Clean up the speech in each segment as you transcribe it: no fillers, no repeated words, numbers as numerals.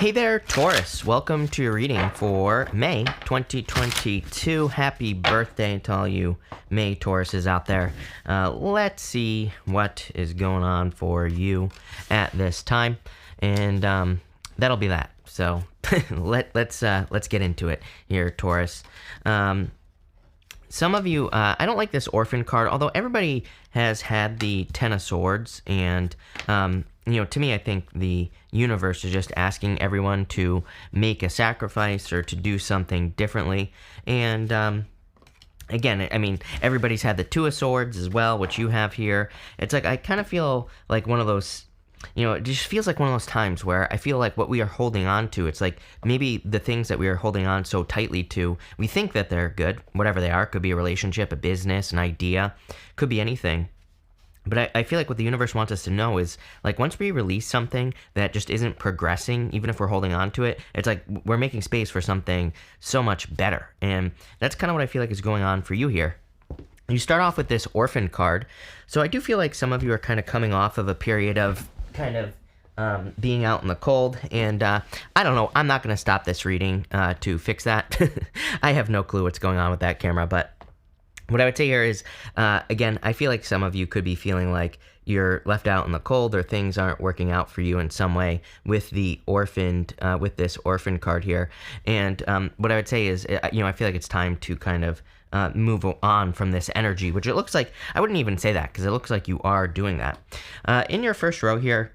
Hey there, Taurus. Welcome to your reading for May 2022. Happy birthday to all you May Tauruses out there. Let's see what is going on for you at this time, and that'll be that. So let's get into it here, Taurus. Some of you, I don't like this Orphan card, although everybody has had the Ten of Swords, and to me, I think the universe is just asking everyone to make a sacrifice or to do something differently. And again, I mean, everybody's had the Two of Swords as well, which you have here. It's like I kind of feel like one of those. It just feels like one of those times where I feel like what we are holding on to, it's like maybe the things that we are holding on so tightly to, we think that they're good, whatever they are. Could be a relationship, a business, an idea, could be anything. But I feel like what the universe wants us to know is, like, once we release something that just isn't progressing, even if we're holding on to it, it's like we're making space for something so much better. And that's kind of what I feel like is going on for you here. You start off with this Orphan card. So I do feel like some of you are kind of coming off of a period of kind of being out in the cold, and I don't know, I'm not going to stop this reading to fix that. I have no clue what's going on with that camera, but what I would say here is, again, I feel like some of you could be feeling like you're left out in the cold, or things aren't working out for you in some way with the orphaned, with this Orphan card here. And what I would say is, I feel like it's time to kind of move on from this energy, which it looks like, I wouldn't even say that, because it looks like you are doing that. In your first row here,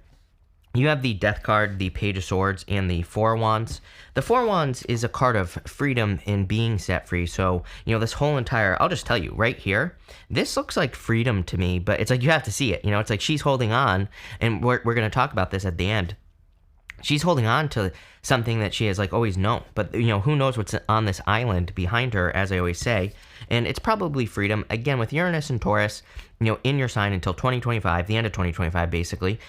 you have the Death card, the Page of Swords, and the Four of Wands. The Four of Wands is a card of freedom and being set free. So, this whole entire, I'll just tell you, right here, this looks like freedom to me, but it's like you have to see it. It's like she's holding on, and we're going to talk about this at the end. She's holding on to something that she has, like, always known. But, who knows what's on this island behind her, as I always say. And it's probably freedom. Again, with Uranus and Taurus, in your sign until 2025, the end of 2025, basically.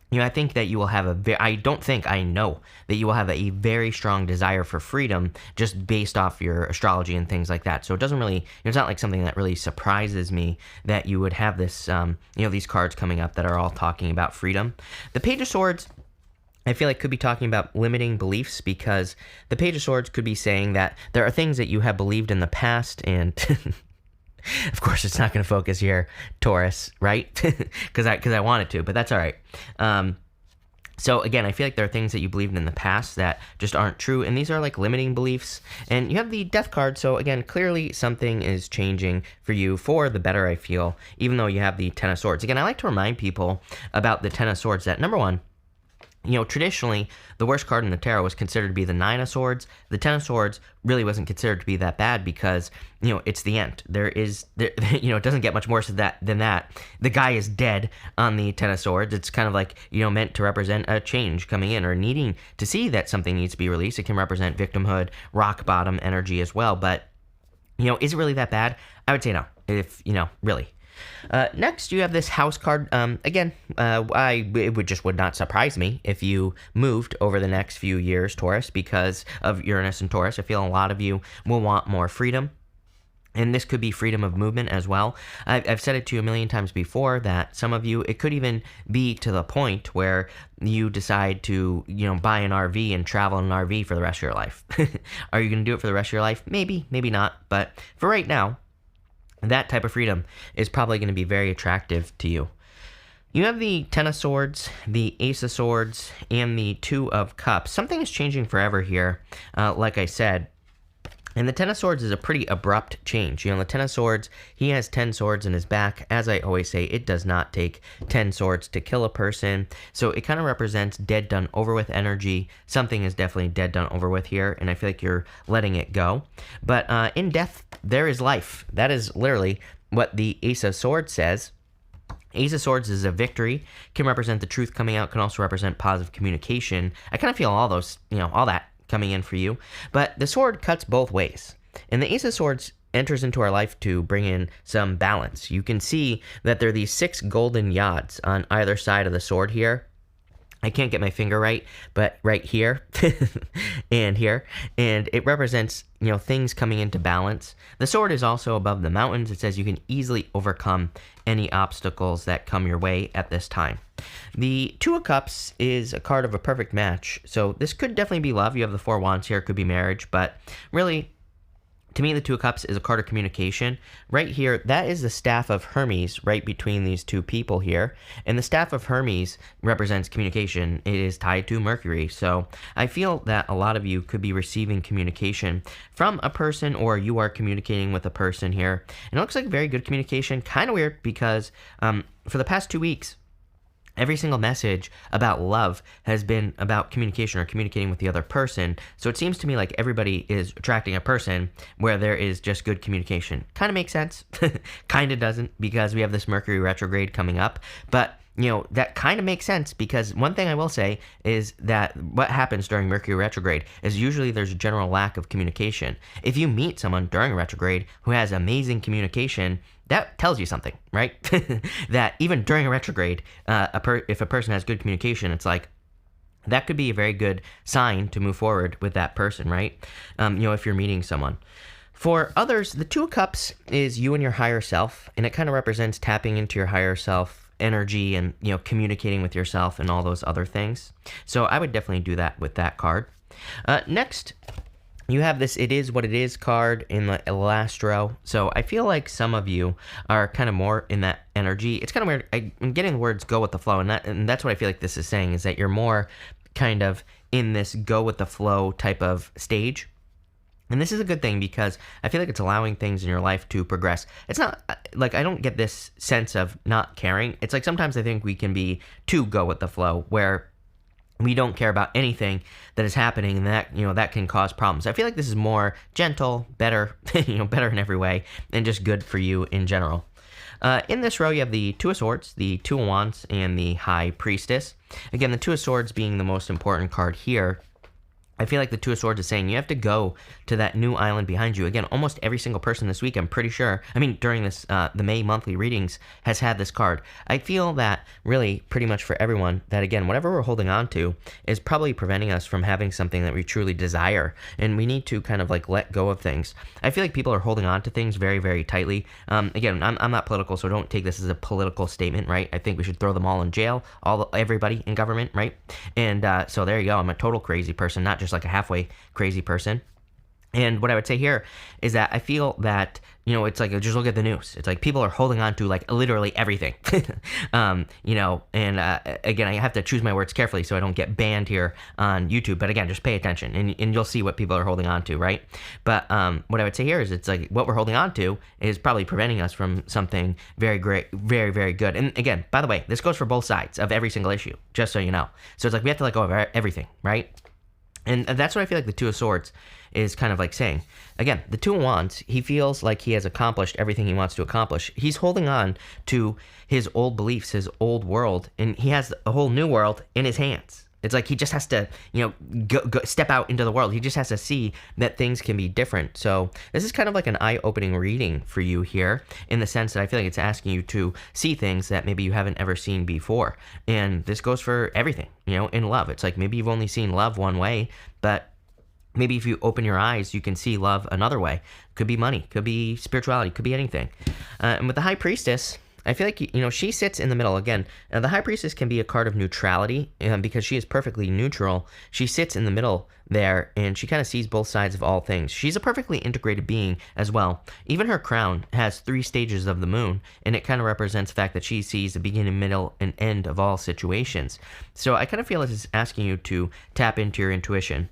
I think that you will have I know that you will have a very strong desire for freedom, just based off your astrology and things like that. So it doesn't really, it's not like something that really surprises me that you would have this, these cards coming up that are all talking about freedom. The Page of Swords, I feel like, could be talking about limiting beliefs, because the Page of Swords could be saying that there are things that you have believed in the past, and of course it's not going to focus here, Taurus, right? Because I wanted to, but that's all right. So again, I feel like there are things that you believed in the past that just aren't true, and these are like limiting beliefs. And you have the Death card, so again, clearly something is changing for you for the better, I feel, even though you have the Ten of Swords. Again, I like to remind people about the Ten of Swords that, number one, traditionally, the worst card in the tarot was considered to be the Nine of Swords. The Ten of Swords really wasn't considered to be that bad because, it's the end. It doesn't get much worse than that. The guy is dead on the Ten of Swords. It's kind of like, meant to represent a change coming in, or needing to see that something needs to be released. It can represent victimhood, rock bottom energy as well. But, is it really that bad? I would say no, if, really. Next, you have this House card. Again, it would not surprise me if you moved over the next few years, Taurus, because of Uranus and Taurus. I feel a lot of you will want more freedom. And this could be freedom of movement as well. I've said it to you a million times before that some of you, it could even be to the point where you decide to, buy an RV and travel in an RV for the rest of your life. Are you going to do it for the rest of your life? Maybe, maybe not. But for right now, that type of freedom is probably going to be very attractive to you. You have the Ten of Swords, the Ace of Swords, and the Two of Cups. Something is changing forever here, like I said. And the Ten of Swords is a pretty abrupt change. The Ten of Swords, he has 10 swords in his back. As I always say, it does not take 10 swords to kill a person. So it kind of represents dead, done, over with energy. Something is definitely dead, done, over with here. And I feel like you're letting it go. But in death, there is life. That is literally what the Ace of Swords says. Ace of Swords is a victory, can represent the truth coming out, can also represent positive communication. I kind of feel all those, all that coming in for you, but the sword cuts both ways. And the Ace of Swords enters into our life to bring in some balance. You can see that there are these 6 golden yods on either side of the sword here. I can't get my finger right, but right here and here, and it represents, things coming into balance. The sword is also above the mountains. It says you can easily overcome any obstacles that come your way at this time. The Two of Cups is a card of a perfect match, so this could definitely be love. You have the Four of Wands here, it could be marriage, but really, to me, the Two of Cups is a card of communication. Right here, that is the staff of Hermes right between these two people here. And the staff of Hermes represents communication. It is tied to Mercury. So I feel that a lot of you could be receiving communication from a person, or you are communicating with a person here. And it looks like very good communication. Kind of weird because for the past 2 weeks, every single message about love has been about communication or communicating with the other person. So it seems to me like everybody is attracting a person where there is just good communication. Kind of makes sense. Kind of doesn't, because we have this Mercury retrograde coming up. But that kind of makes sense, because one thing I will say is that what happens during Mercury retrograde is usually there's a general lack of communication. If you meet someone during a retrograde who has amazing communication, that tells you something, right? That even during a retrograde, if a person has good communication, it's like, that could be a very good sign to move forward with that person, right? If you're meeting someone. For others, the Two of Cups is you and your higher self, and it kind of represents tapping into your higher self energy and, communicating with yourself and all those other things. So I would definitely do that with that card. Next, you have this It Is What It Is card in the last row. So I feel like some of you are kind of more in that energy. It's kind of weird. I'm getting the words go with the flow, and that's what I feel like this is saying, is that you're more kind of in this go with the flow type of stage. And this is a good thing, because I feel like it's allowing things in your life to progress. It's not like I don't get this sense of not caring. It's like sometimes I think we can be too go with the flow, where we don't care about anything that is happening, and that can cause problems. I feel like this is more gentle, better, better in every way, and just good for you in general. In this row, you have the Two of Swords, the Two of Wands, and the High Priestess. Again, the Two of Swords being the most important card here. I feel like the Two of Swords is saying you have to go to that new island behind you. Again, almost every single person this week, I'm pretty sure, during this the May monthly readings, has had this card. I feel that really pretty much for everyone, that again, whatever we're holding on to is probably preventing us from having something that we truly desire, and we need to kind of like let go of things. I feel like people are holding on to things very, very tightly. Again, I'm not political, so don't take this as a political statement, right? I think we should throw them all in jail, everybody in government, right? And so there you go. I'm a total crazy person, not just like a halfway crazy person. And what I would say here is that I feel that, it's like, just look at the news. It's like people are holding on to like literally everything, and again, I have to choose my words carefully so I don't get banned here on YouTube. But again, just pay attention and you'll see what people are holding on to, right? But what I would say here is it's like what we're holding on to is probably preventing us from something very great, very, very good. And again, by the way, this goes for both sides of every single issue, just so you know. So it's like we have to let go of everything, right? And that's what I feel like the Two of Swords is kind of like saying. Again, the Two of Wands, he feels like he has accomplished everything he wants to accomplish. He's holding on to his old beliefs, his old world, and he has a whole new world in his hands. It's like he just has to, go step out into the world. He just has to see that things can be different. So this is kind of like an eye-opening reading for you here, in the sense that I feel like it's asking you to see things that maybe you haven't ever seen before. And this goes for everything, in love. It's like maybe you've only seen love one way, but maybe if you open your eyes, you can see love another way. Could be money, could be spirituality, could be anything. And with the High Priestess, I feel like, she sits in the middle. Again, the High Priestess can be a card of neutrality, because she is perfectly neutral. She sits in the middle there, and she kind of sees both sides of all things. She's a perfectly integrated being as well. Even her crown has 3 stages of the moon, and it kind of represents the fact that she sees the beginning, middle, and end of all situations. So I kind of feel it's asking you to tap into your intuition.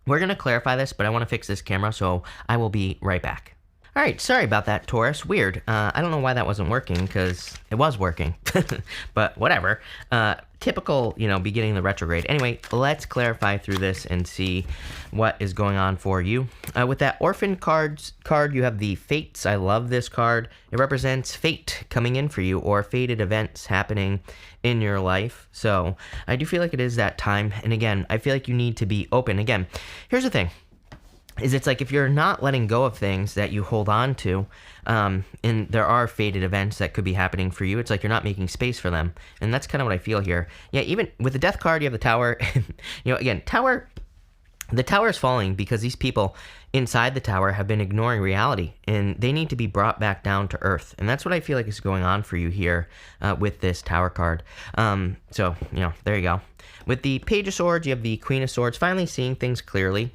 We're going to clarify this, but I want to fix this camera, so I will be right back. All right, sorry about that, Taurus. Weird. I don't know why that wasn't working, because it was working. But whatever. Typical, beginning of the retrograde. Anyway, let's clarify through this and see what is going on for you. With that Orphan card, you have the Fates. I love this card. It represents fate coming in for you, or fated events happening in your life. So I do feel like it is that time. And again, I feel like you need to be open. Again, here's the thing. is it's like if you're not letting go of things that you hold on to, and there are fated events that could be happening for you, it's like you're not making space for them. And that's kind of what I feel here. Yeah, even with the Death card, you have the Tower. Again, the Tower is falling because these people inside the Tower have been ignoring reality, and they need to be brought back down to earth. And that's what I feel like is going on for you here with this Tower card. So, there you go. With the Page of Swords, you have the Queen of Swords, finally seeing things clearly.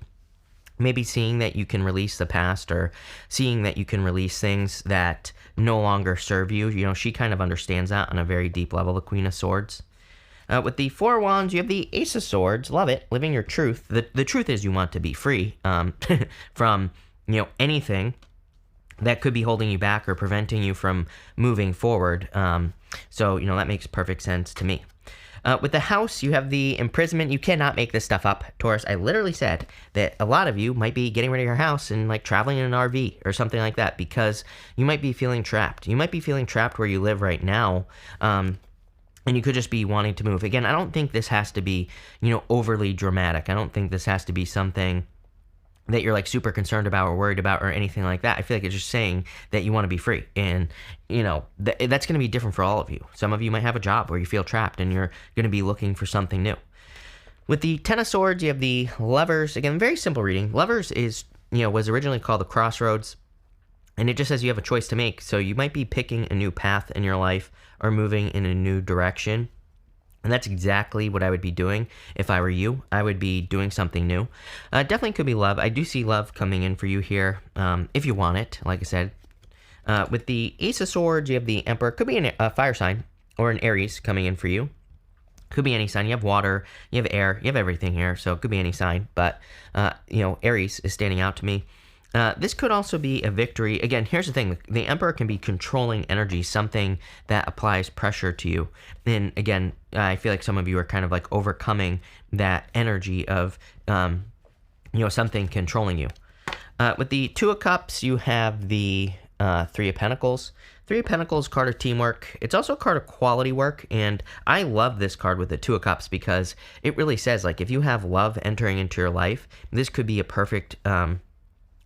Maybe seeing that you can release the past, or seeing that you can release things that no longer serve you. She kind of understands that on a very deep level, the Queen of Swords. With the Four of Wands, you have the Ace of Swords. Love it. Living your truth. The truth is you want to be free from, anything that could be holding you back or preventing you from moving forward. So, that makes perfect sense to me. With the House, you have the Imprisonment. You cannot make this stuff up, Taurus. I literally said that a lot of you might be getting rid of your house and like traveling in an RV or something like that, because you might be feeling trapped. You might be feeling trapped where you live right now, and you could just be wanting to move. Again, I don't think this has to be, overly dramatic. I don't think this has to be something that you're like super concerned about or worried about or anything like that. I feel like it's just saying that you want to be free, and that's going to be different for all of you. Some of you might have a job where you feel trapped and you're going to be looking for something new. With the Ten of Swords, you have the Lovers. Again, very simple reading. Lovers is, was originally called the Crossroads, and it just says you have a choice to make. So you might be picking a new path in your life or moving in a new direction. And that's exactly what I would be doing if I were you. I would be doing something new. Definitely could be love. I do see love coming in for you here, if you want it, like I said. With the Ace of Swords, you have the Emperor. Could be a fire sign or an Aries coming in for you. Could be any sign. You have water, you have air, you have everything here, so it could be any sign. But, Aries is standing out to me. This could also be a victory. Again, here's the thing. The Emperor can be controlling energy, something that applies pressure to you. And again, I feel like some of you are kind of like overcoming that energy of, something controlling you. With the Two of Cups, you have the Three of Pentacles. Three of Pentacles, card of teamwork. It's also a card of quality work, and I love this card with the Two of Cups because it really says, like, if you have love entering into your life, this could be a perfect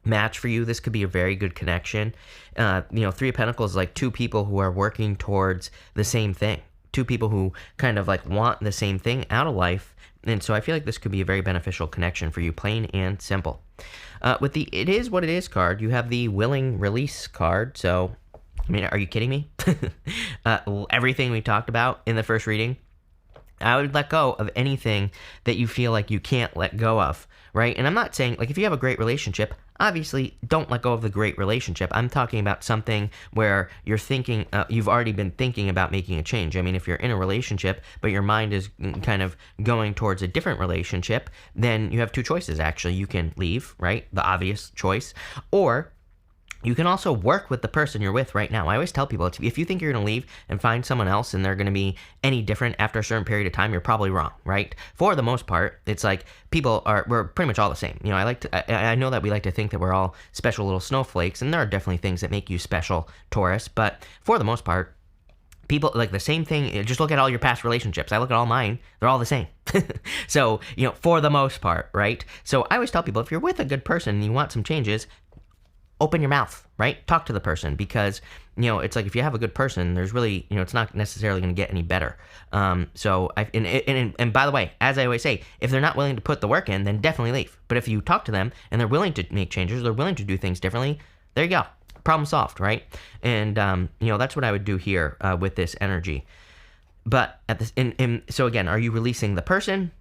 match for you. This could be a very good connection. Three of Pentacles is like two people who are working towards the same thing. Two people who kind of like want the same thing out of life. And so I feel like this could be a very beneficial connection for you, plain and simple. With the It Is What It Is card, you have the Willing Release card. So, are you kidding me? Everything we talked about in the first reading, I would let go of anything that you feel like you can't let go of, right? And I'm not saying, like, if you have a great relationship, obviously don't let go of the great relationship. I'm talking about something where you're thinking, you've already been thinking about making a change. If you're in a relationship, but your mind is kind of going towards a different relationship, then you have two choices, actually. You can leave, right? The obvious choice. Or you can also work with the person you're with right now. I always tell people, if you think you're going to leave and find someone else and they're going to be any different after a certain period of time, you're probably wrong, right? For the most part, it's like we're pretty much all the same. I know that we like to think that we're all special little snowflakes, and there are definitely things that make you special, Taurus, but for the most part, people like the same thing. Just look at all your past relationships. I look at all mine. They're all the same. So, for the most part, right? So I always tell people, if you're with a good person and you want some changes, open your mouth, right? Talk to the person, because, it's like if you have a good person, there's really, it's not necessarily going to get any better. And by the way, as I always say, if they're not willing to put the work in, then definitely leave. But if you talk to them and they're willing to make changes, they're willing to do things differently, there you go. Problem solved, right? And, that's what I would do here with this energy. But so again, are you releasing the person?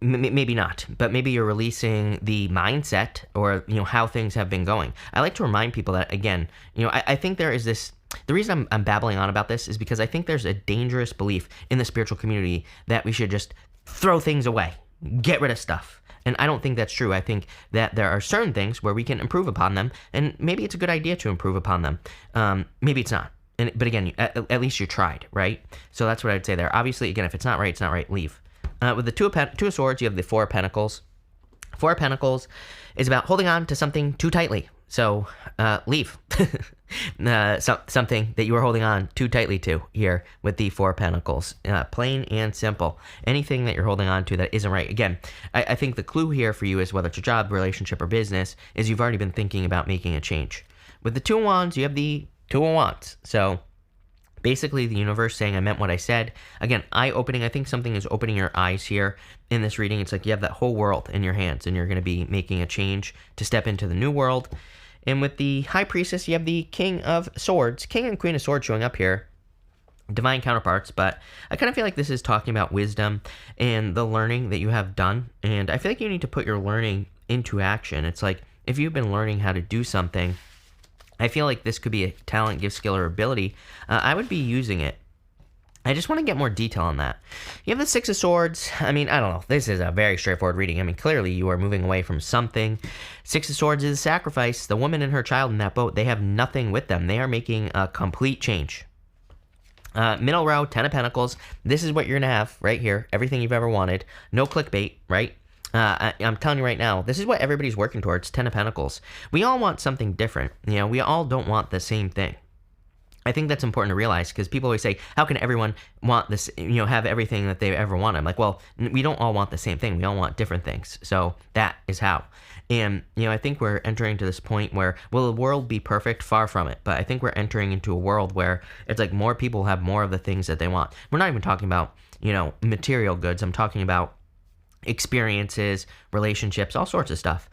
Maybe not, but maybe you're releasing the mindset or, how things have been going. I like to remind people that, again, I think there is this, the reason I'm babbling on about this is because I think there's a dangerous belief in the spiritual community that we should just throw things away, get rid of stuff. And I don't think that's true. I think that there are certain things where we can improve upon them, and maybe it's a good idea to improve upon them. Maybe it's not. But again, at least you tried, right? So that's what I'd say there. Obviously, again, if it's not right, it's not right, leave. With the Two of Swords, you have the Four of Pentacles. Four of Pentacles is about holding on to something too tightly. So leave something that you are holding on too tightly to here with the Four of Pentacles. Plain and simple. Anything that you're holding on to that isn't right. Again, I think the clue here for you is whether it's a job, relationship, or business, is you've already been thinking about making a change. With the Two of Wands, you have the Two of Wands. So basically, the universe saying I meant what I said. Again, eye-opening. I think something is opening your eyes here in this reading. It's like you have that whole world in your hands, and you're going to be making a change to step into the new world. And with the High Priestess, you have the King of Swords. King and Queen of Swords showing up here. Divine counterparts, but I kind of feel like this is talking about wisdom and the learning that you have done. And I feel like you need to put your learning into action. It's like if you've been learning how to do something, I feel like this could be a talent, gift, skill, or ability. I would be using it. I just want to get more detail on that. You have the Six of Swords. I mean, I don't know. This is a very straightforward reading. I mean, clearly you are moving away from something. Six of Swords is a sacrifice. The woman and her child in that boat, they have nothing with them. They are making a complete change. Middle row, Ten of Pentacles. This is what you're going to have right here. Everything you've ever wanted. No clickbait, right? I'm telling you right now, this is what everybody's working towards, Ten of Pentacles. We all want something different. You know, we all don't want the same thing. I think that's important to realize because people always say, how can everyone want this, have everything that they ever want? I'm like, well, we don't all want the same thing. We all want different things. So that is how. And, I think we're entering to this point where, will the world be perfect? Far from it. But I think we're entering into a world where it's like more people have more of the things that they want. We're not even talking about, material goods. I'm talking about experiences, relationships, all sorts of stuff.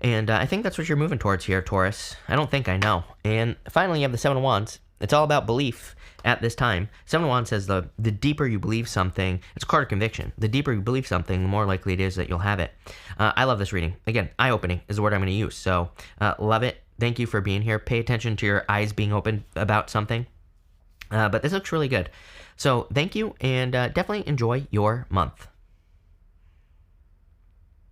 And I think that's what you're moving towards here, Taurus. I don't think I know. And finally, you have the Seven of Wands. It's all about belief at this time. Seven of Wands says the deeper you believe something, it's a card of conviction. The deeper you believe something, the more likely it is that you'll have it. I love this reading. Again, eye-opening is the word I'm going to use. So love it. Thank you for being here. Pay attention to your eyes being open about something. But this looks really good. So thank you, and definitely enjoy your month.